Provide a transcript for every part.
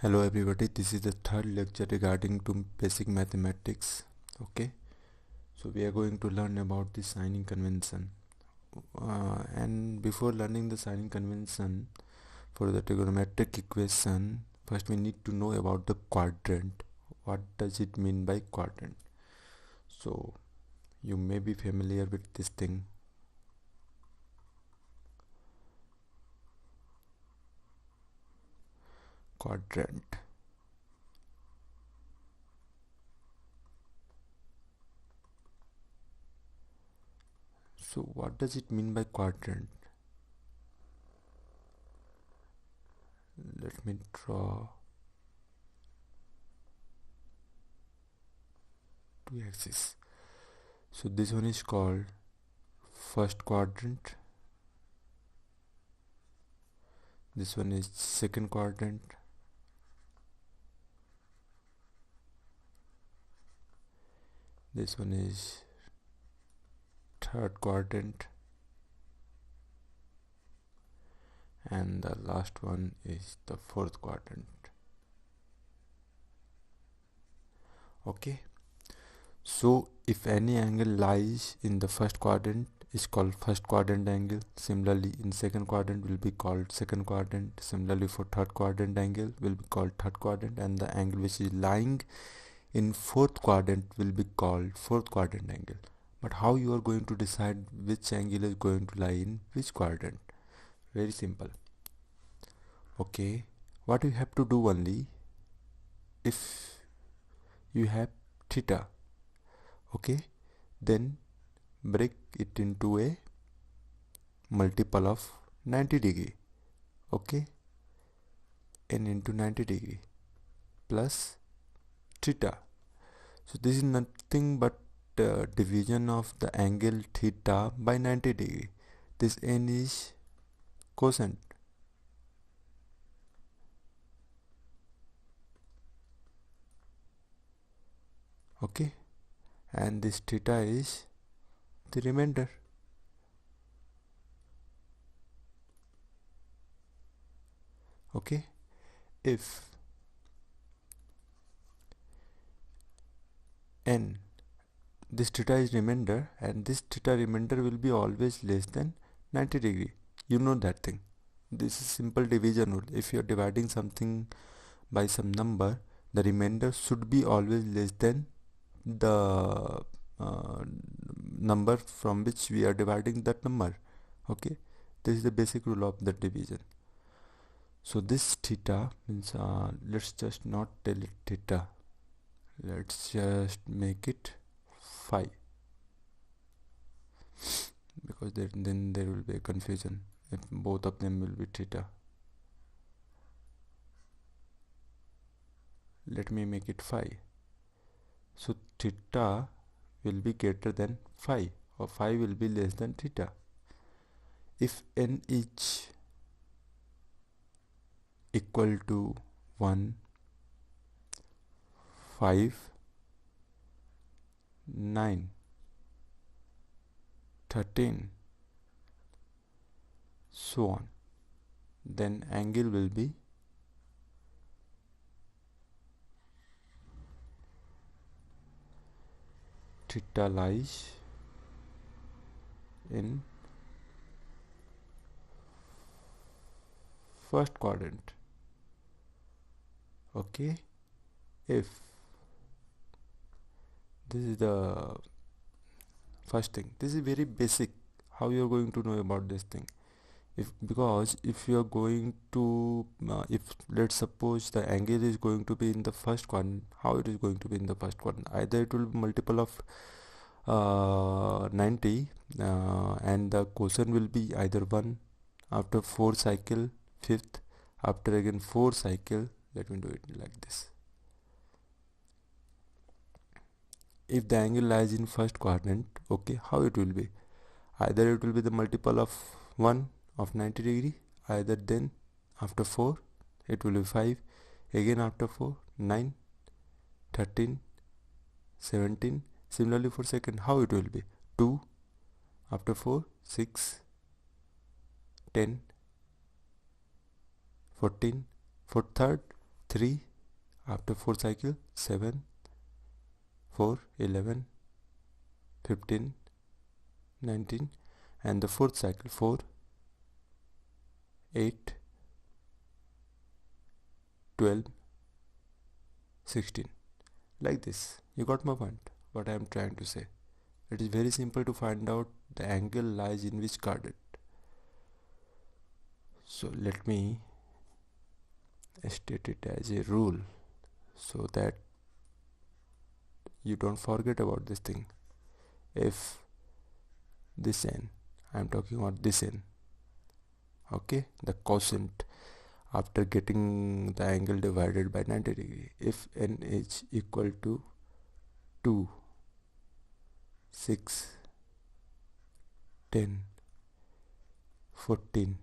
Hello everybody, this is the third lecture regarding to basic mathematics. Okay, so we are going to learn about the signing convention. And before learning the signing convention for the trigonometric equation, first we need to know about the quadrant. What does it mean by quadrant? So you may be familiar with this thing. Quadrant. So what does it mean by quadrant? Let me draw two axes. So this one is called first quadrant, this one is second quadrant, this one is third quadrant, and the last one is the fourth quadrant. Okay, so if any angle lies in the first quadrant is called first quadrant angle. Similarly, in second quadrant will be called second quadrant. Similarly, for third quadrant angle will be called third quadrant, and the angle which is lying in fourth quadrant will be called fourth quadrant angle. But how you are going to decide which angle is going to lie in which quadrant? Very simple. Okay, what you have to do only, if you have theta, okay, then break it into a multiple of 90 degree, okay, n into 90 degree plus theta. So this is nothing but division of the angle theta by 90 degree. This n is cosine. Okay, and this theta is the remainder. Okay, if n, this theta is remainder, and this theta remainder will be always less than 90 degree. You know that thing. This is simple division rule. If you are dividing something by some number, the remainder should be always less than the number from which we are dividing that number. Okay, this is the basic rule of the division. So this theta means let's just not tell it theta, let's just make it phi, because then there will be a confusion if both of them will be theta. Let me make it phi. So theta will be greater than phi, or phi will be less than theta. If n is equal to 1, 5, 9, 13, so on, then angle will be theta lies in first quadrant. Okay, if this is the first thing, this is very basic. How you are going to know about this thing? Because if you are going to if let's suppose the angle is going to be in the first quadrant, how it is going to be in the first quadrant? Either it will be multiple of 90, and the cosine will be either 1 after 4 cycle, 5th after again 4 cycle. Let me do it like this. If the angle lies in first quadrant, okay, how it will be? Either it will be the multiple of 1 of 90 degree, either then after 4 it will be 5, again after 4 9, 13, 17. Similarly for second, how it will be? 2 after 4 6, 10, 14. For third 3, after 4 cycle 7, 4, 11, 15, 19, and the fourth cycle 4, 8, 12, 16. Like this. You got my point, what I am trying to say. It is very simple to find out the angle lies in which quadrant. So let me state it as a rule so that you don't forget about this thing. If this n, I am talking about this n, okay, the quotient after getting the angle divided by 90 degree, if n is equal to 2, 6, 10, 14,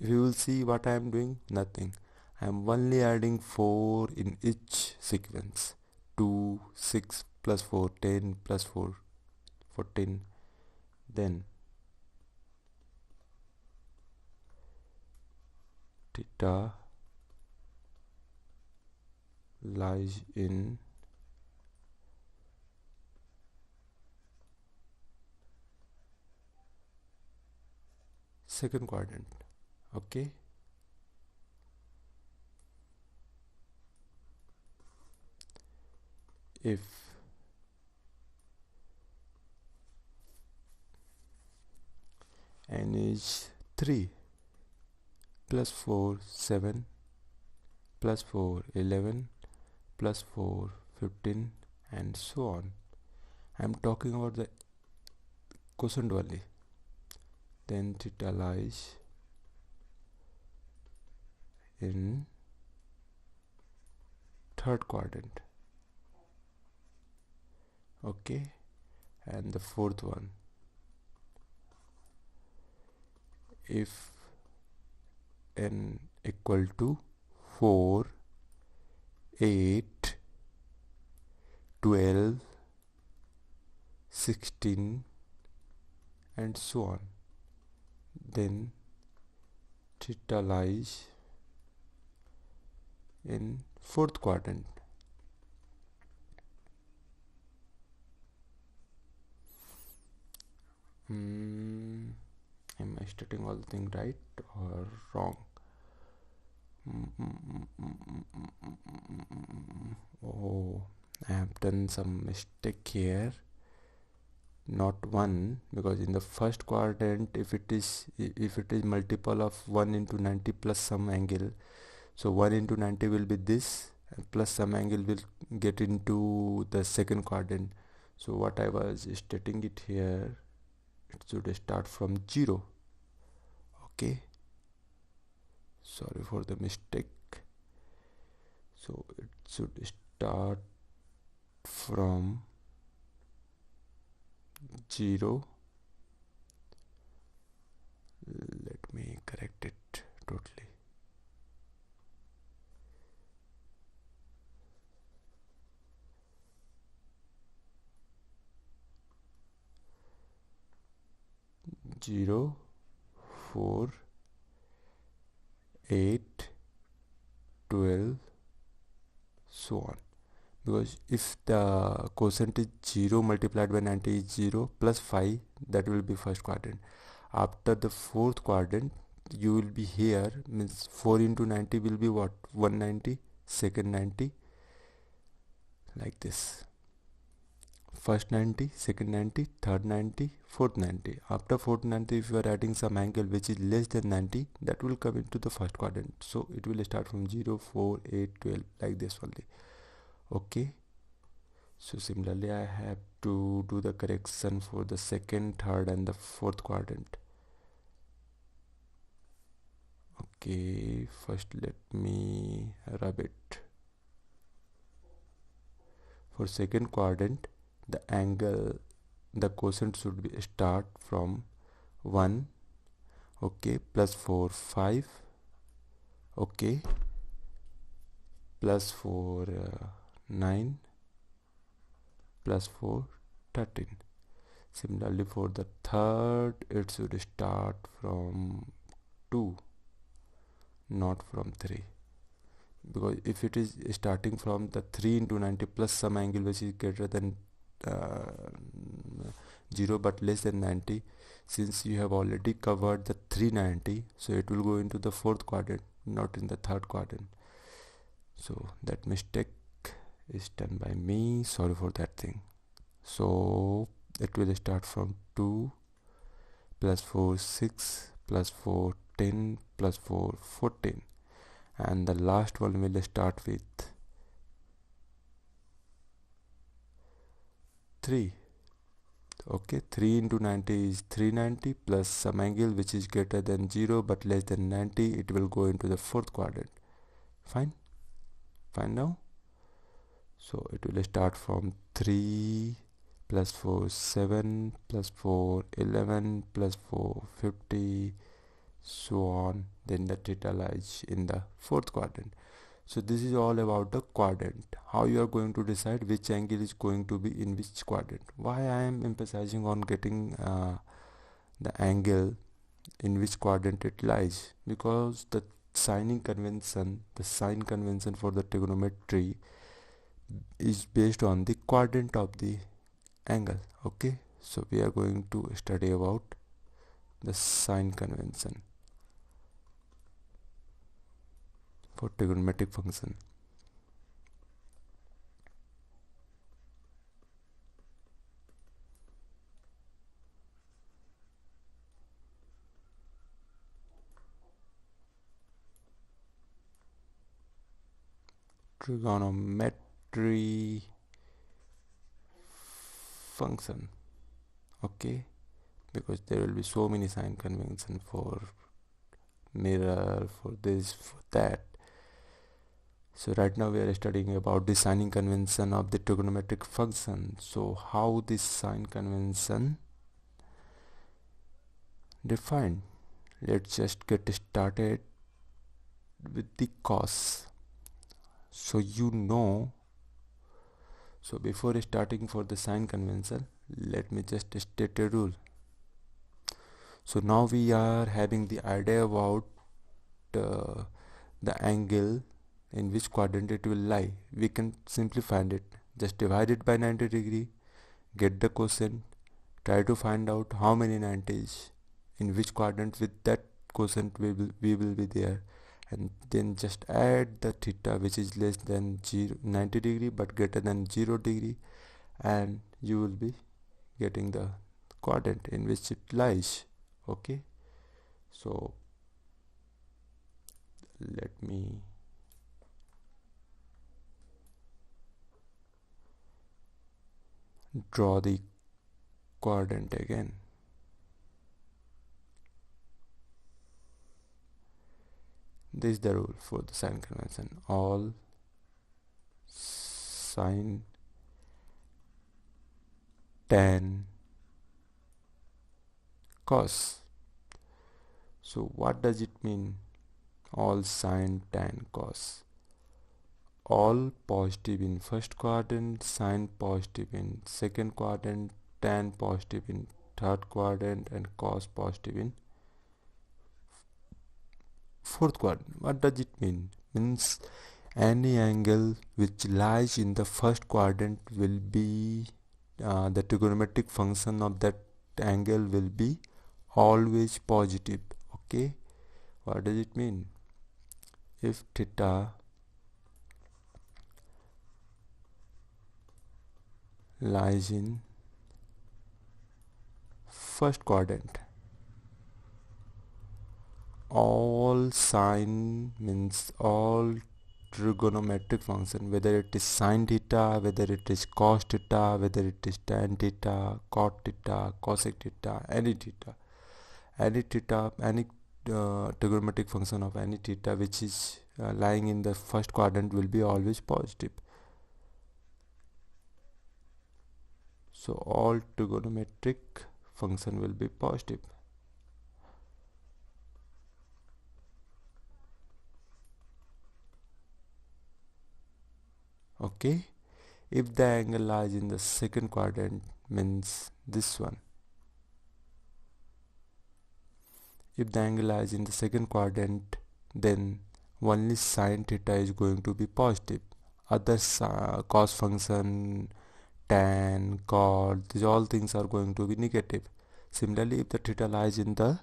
if you will see what I am doing, nothing. I am only adding 4 in each sequence. 2, 6 plus 4, 10 plus 4, 14. Then theta lies in second quadrant. Okay, if n is 3 plus 4 7 plus 4 11 plus 4 15 and so on, I am talking about the quotient only, then theta lies in third quadrant. Okay, and the fourth one, if n equal to 4, 8, 12, 16 and so on, then theta lies in fourth quadrant. Am I stating all the things right or wrong? Oh, I have done some mistake here. Not one, because in the first quadrant, if it is multiple of 1 into 90 plus some angle, so 1 into 90 will be this, and plus some angle will get into the second quadrant. So what I was stating it here, it should start from 0. Okay, sorry for the mistake. So it should start from 0. Let me correct it totally. Zero, 4, 8, 12, so on. Because if the quotient is 0 multiplied by 90 is 0 plus 5, that will be first quadrant. After the fourth quadrant, you will be here, means 4 into 90 will be what? 190, second 90, like this. First 90, second 90, third 90, fourth 90. After fourth 90, if you are adding some angle which is less than 90, that will come into the first quadrant. So it will start from 0, 4, 8, 12, like this only. Okay. So similarly, I have to do the correction for the second, third and the fourth quadrant. Okay, first let me rub it. For second quadrant, the angle, the quotient should be start from 1, okay, plus 4 5, okay, plus 4 9, plus 4 13. Similarly for the third, it should start from 2, not from 3, because if it is starting from the 3 into 90 plus some angle which is greater than uh, 0 but less than 90, since you have already covered the 390, so it will go into the fourth quadrant, not in the third quadrant. So that mistake is done by me, sorry for that thing. So it will start from 2 plus 4 6 plus 4 10 plus 4 14, and the last one will start with 3. Okay, 3 into 90 is 390 plus some angle which is greater than 0 but less than 90. It will go into the fourth quadrant. Fine now. So it will start from 3 plus 4 7 plus 4 11 plus 4 50, so on. Then the theta lies in the fourth quadrant. So this is all about the quadrant, how you are going to decide which angle is going to be in which quadrant. Why I am emphasizing on getting the angle in which quadrant it lies, because the sign convention for the trigonometry is based on the quadrant of the angle. Okay, so we are going to study about the sign convention for trigonometric function. Trigonometry function. Okay, because there will be so many sign convention for mirror, for this, for that. So right now we are studying about the signing convention of the trigonometric function. So how this sign convention defined? Let's just get started with the cos. So so before starting for the sign convention, let me just state a rule. So now we are having the idea about the angle in which quadrant it will lie. We can simply find it. Just divide it by 90 degree, get the quotient, try to find out how many 90s in which quadrant. With that quotient we will be there, and then just add the theta which is less than 90 degree but greater than 0 degree, and you will be getting the quadrant in which it lies. Okay, so let me draw the quadrant again. This is the rule for the sign convention. All sine, tan, cos. So what does it mean? All sine, tan, cos. All positive in first quadrant, sine positive in second quadrant, tan positive in third quadrant, and cos positive in fourth quadrant. What does it mean? Means any angle which lies in the first quadrant will be the trigonometric function of that angle will be always positive. Okay, what does it mean? If theta lies in first quadrant, all sine means all trigonometric function, whether it is sine theta, whether it is cos theta, whether it is tan theta, cot theta, cosec theta, any trigonometric function of any theta which is lying in the first quadrant will be always positive. So all trigonometric function will be positive. Okay, if the angle lies in the second quadrant, means this one. If the angle lies in the second quadrant, then only sine theta is going to be positive. Other cos function, tan, cot, these all things are going to be negative. Similarly, if the theta lies in the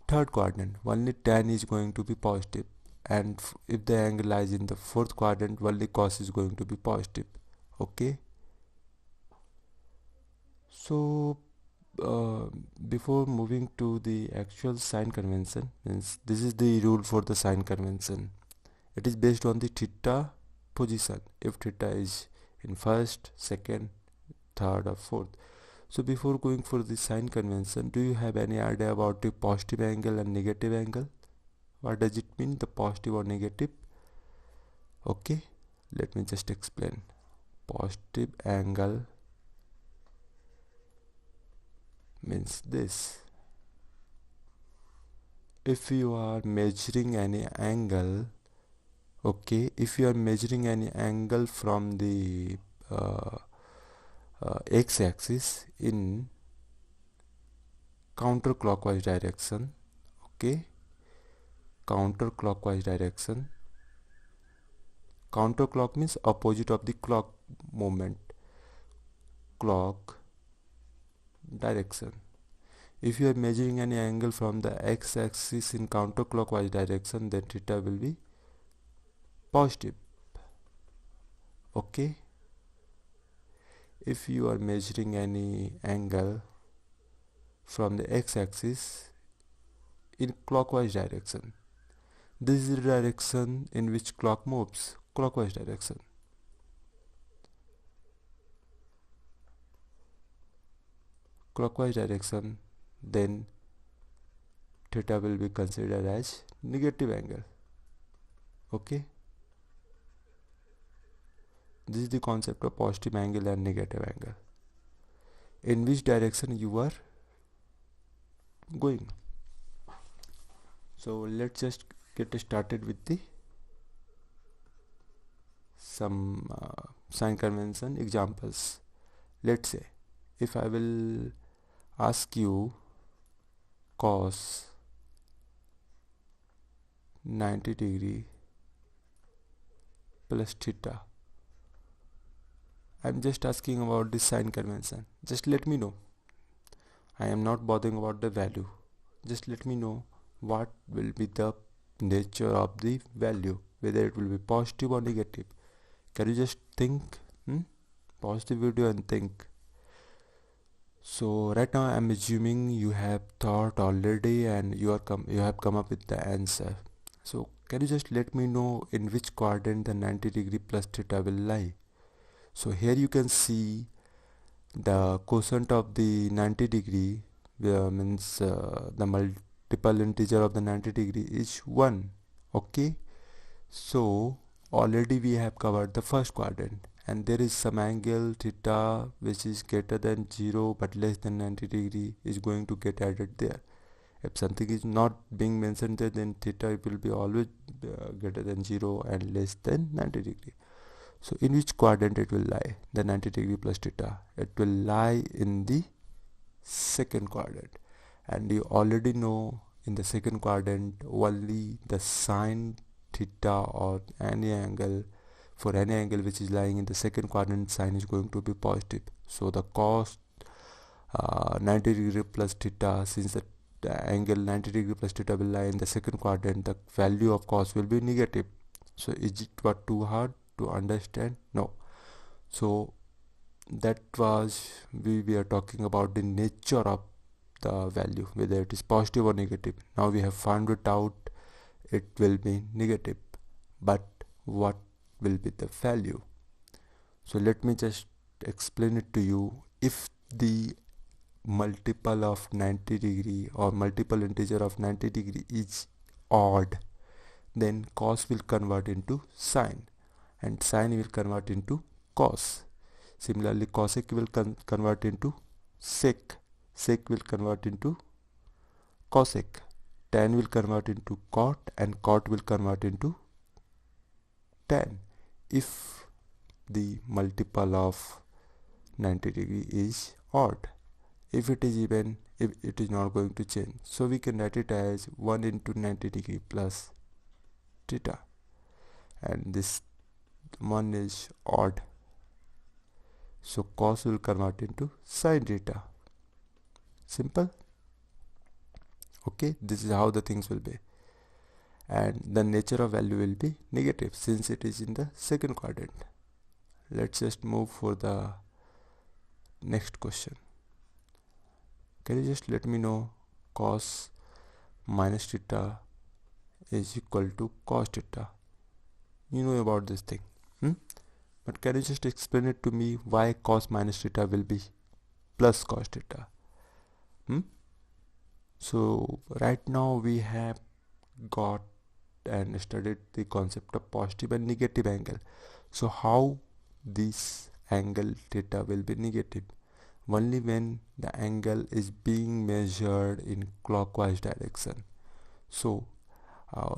third quadrant, only tan is going to be positive, and if the angle lies in the fourth quadrant, only cos is going to be positive. Okay, so uh, before moving to the actual sign convention, means this is the rule for the sign convention. It is based on the theta position, if theta is in first, second, third or fourth. So before going for the sign convention, do you have any idea about the positive angle and negative angle? What does it mean, the positive or negative? Okay, let me just explain. Positive angle means this: if you are measuring any angle, okay, if you are measuring any angle from the uh, x-axis in counterclockwise direction, okay, counterclockwise direction. Counterclock means opposite of the clock movement, clock direction. If you are measuring any angle from the x-axis in counterclockwise direction, then theta will be positive. Okay, if you are measuring any angle from the x-axis in clockwise direction, this is the direction in which clock moves, clockwise direction. Clockwise direction, then theta will be considered as negative angle. Okay, this is the concept of positive angle and negative angle, in which direction you are going. So let's just get started with the some sign convention examples. Let's say if I will ask you cos 90 degree plus theta, I'm just asking about this sign convention. Just let me know. I am not bothering about the value. Just let me know what will be the nature of the value, whether it will be positive or negative. Can you just think? Pause the video and think. So right now I'm assuming you have thought already and you have come up with the answer. So can you just let me know in which quadrant the 90 degree plus theta will lie? So here you can see the quotient of the 90 degree means the multiple integer of the 90 degree is 1. Okay, so already we have covered the first quadrant, and there is some angle theta which is greater than 0 but less than 90 degree is going to get added there. If something is not being mentioned there, then theta it will be always greater than 0 and less than 90 degree. So in which quadrant it will lie, the 90 degree plus theta? It will lie in the second quadrant, and you already know in the second quadrant only the sine theta or any angle, for any angle which is lying in the second quadrant, sine is going to be positive. So the cos 90 degree plus theta, since the angle 90 degree plus theta will lie in the second quadrant, the value of cos will be negative. So is it what too hard to understand? No. So that was, we were talking about the nature of the value, whether it is positive or negative. Now we have found it out, it will be negative, but what will be the value? So let me just explain it to you. If the multiple of 90 degree or multiple integer of 90 degree is odd, then cos will convert into sine, and sine will convert into cos. Similarly, cosec will convert into sec, sec will convert into cosec, tan will convert into cot, and cot will convert into tan, if the multiple of 90 degree is odd. If it is even, if it is not going to change, so we can write it as 1 into 90 degree plus theta. and this one is odd, so cos will convert into sin theta. Simple. Okay, this is how the things will be, and the nature of value will be negative since it is in the second quadrant. Let's just move for the next question. Can you just let me know cos minus theta is equal to cos theta? You know about this thing, but can you just explain it to me why cos minus theta will be plus cos theta? So right now we have got and studied the concept of positive and negative angle. So how this angle theta will be negative? Only when the angle is being measured in clockwise direction. So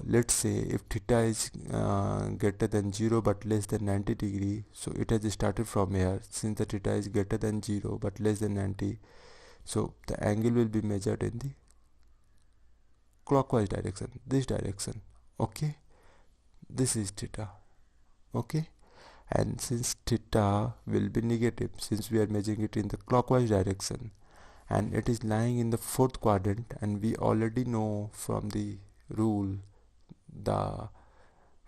let's say if theta is greater than 0 but less than 90 degree, so it has started from here. Since the theta is greater than 0 but less than 90, so the angle will be measured in the clockwise direction, this direction. Okay, this is theta. Okay, and since theta will be negative, since we are measuring it in the clockwise direction and it is lying in the fourth quadrant, and we already know from the rule the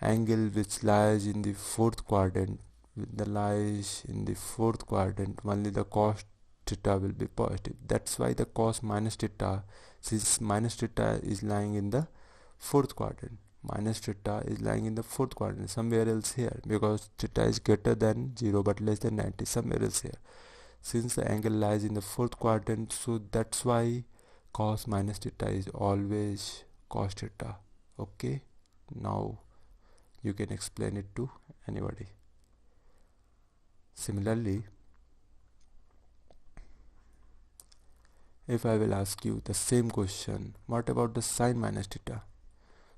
angle which lies in the fourth quadrant, only the cos theta will be positive. That's why the cos minus theta, since minus theta is lying in the fourth quadrant, somewhere else here, because theta is greater than 0 but less than 90, somewhere else here. Since the angle lies in the fourth quadrant, so that's why cos minus theta is always cos theta. Okay, now you can explain it to anybody. Similarly, if I will ask you the same question, what about the sin minus theta?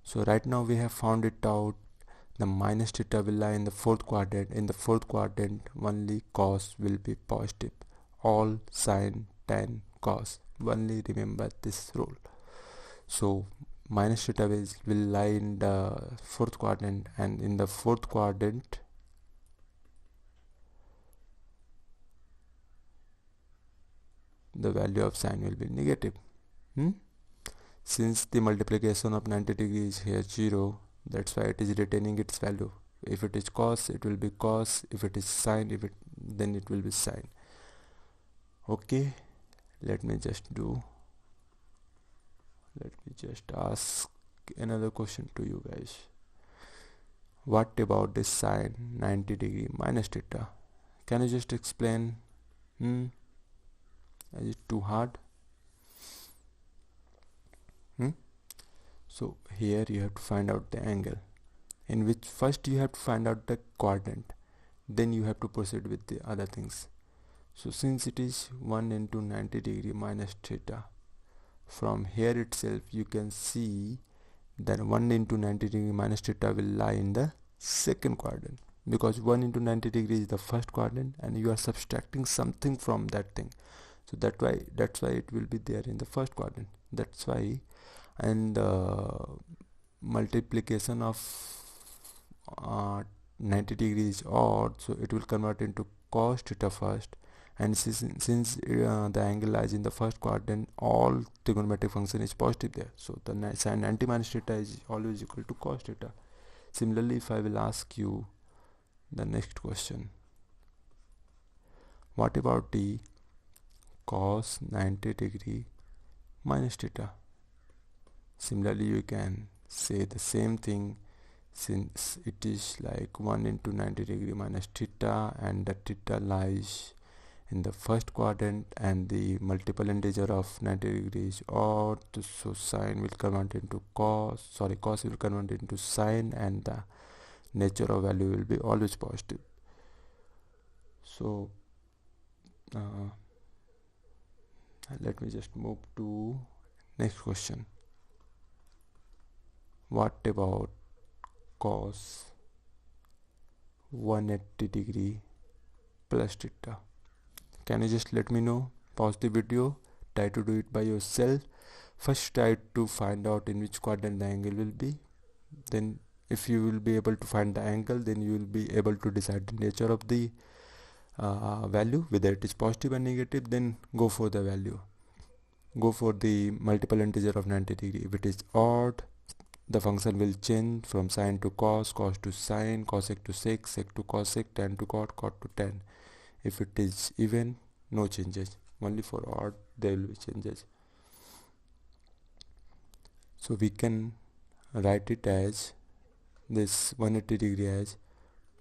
So right now we have found it out, the minus theta will lie in the fourth quadrant. In the fourth quadrant only cos will be positive, all sin, tan, cos, only remember this rule. So minus theta will lie in the fourth quadrant, and in the fourth quadrant the value of sin will be negative. Since the multiplication of 90 degrees here 0, that's why it is retaining its value. If it is cos, it will be cos. If it is sin, then it will be sin. Okay, let me just ask another question to you guys. What about this sin 90 degree minus theta? Can you just explain? Is it too hard? So here you have to find out the angle, in which first you have to find out the quadrant, then you have to proceed with the other things. So since it is 1 into 90 degree minus theta, from here itself you can see that 1 into 90 degree minus theta will lie in the second quadrant, because 1 into 90 degree is the first quadrant and you are subtracting something from that thing. So that's why it will be there in the first quadrant. That's why, and multiplication of 90 degrees odd, so it will convert into cos theta first, and since the angle lies in the first quadrant, all trigonometric function is positive there, so the sin 90 minus theta is always equal to cos theta. Similarly, if I will ask you the next question, what about the cos 90 degree minus theta? Similarly, you can say the same thing, since it is like 1 into 90 degree minus theta, and the theta lies in the first quadrant and the multiple integer of 90 degrees odd, so sin will convert into cos will convert into sin, and the nature of value will be always positive. So let me just move to next question. What about cos 180 degree plus theta? Can you just let me know? Pause the video, try to do it by yourself. First try to find out in which quadrant the angle will be, then if you will be able to find the angle, then you will be able to decide the nature of the value, whether it is positive or negative. Then go for the value, go for the multiple integer of 90 degree. If it is odd, the function will change from sine to cos, cos to sine, cosec to sec, sec to cosec, tan to cot, cot to tan. If it is even, no changes. Only for odd there will be changes. So we can write it as this 180 degree as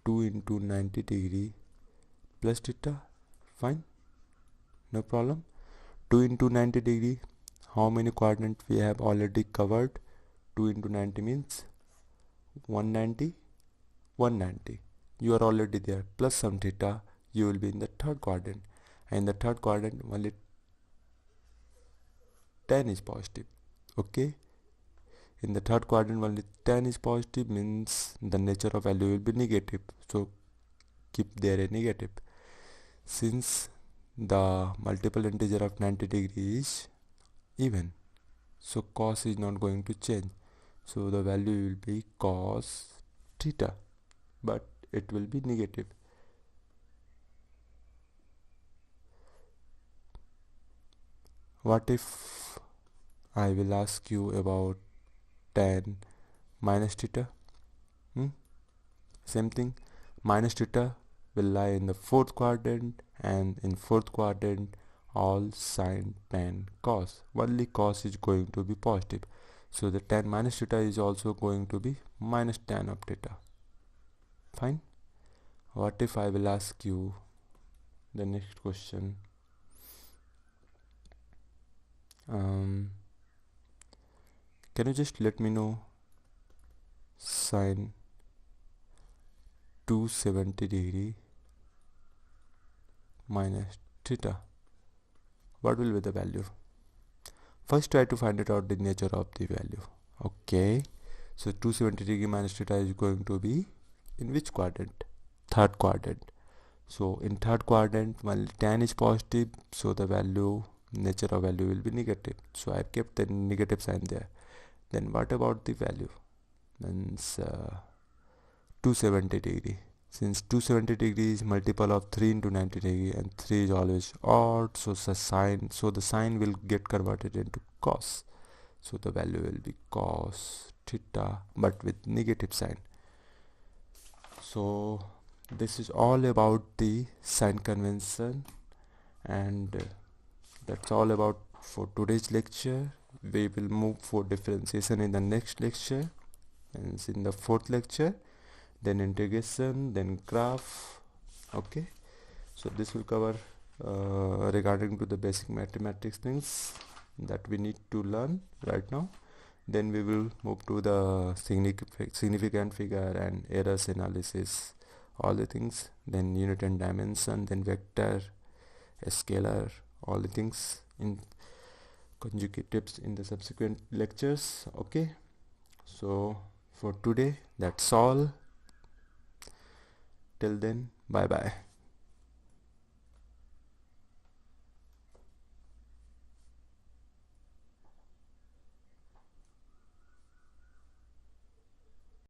2 into 90 degree plus theta. Fine, no problem. 2 into 90 degree, how many quadrant we have already covered? 2 into 90 means 190, 190. You are already there, plus some theta, you will be in the third quadrant. And in the third quadrant only tan is positive. Okay, in the third quadrant only tan is positive, means the nature of value will be negative, so keep there a negative. Since the multiple integer of 90 degree is even, so cos is not going to change, so the value will be cos theta, but it will be negative. What if I will ask you about tan minus theta? Same thing, minus theta will lie in the fourth quadrant, and in fourth quadrant all sine, tan, cos, only cos is going to be positive, so the tan minus theta is also going to be minus tan of theta. Fine. What if I will ask you the next question? Can you just let me know sine 270 degree minus theta, what will be the value? First try to find it out the nature of the value. Okay, so 270 degree minus theta is going to be in which quadrant? Third quadrant. So in third quadrant while tan is positive, so the value, nature of value will be negative, so I kept the negative sign there. Then what about the value? Then 270 degree. Since 270 degree is multiple of 3 into 90 degree, and 3 is always odd, so the sign will get converted into cos, so the value will be cos theta, but with negative sign. So this is all about the sign convention, and that's all about for today's lecture. We will move for differentiation in the next lecture, and it's in the fourth lecture, then integration, then graph. Okay, so this will cover regarding to the basic mathematics things that we need to learn right now. Then we will move to the significant figure and errors analysis, all the things, then unit and dimension, then vector, scalar, all the things in conjugatives in the subsequent lectures. Okay, so for today that's all. Till then, bye bye.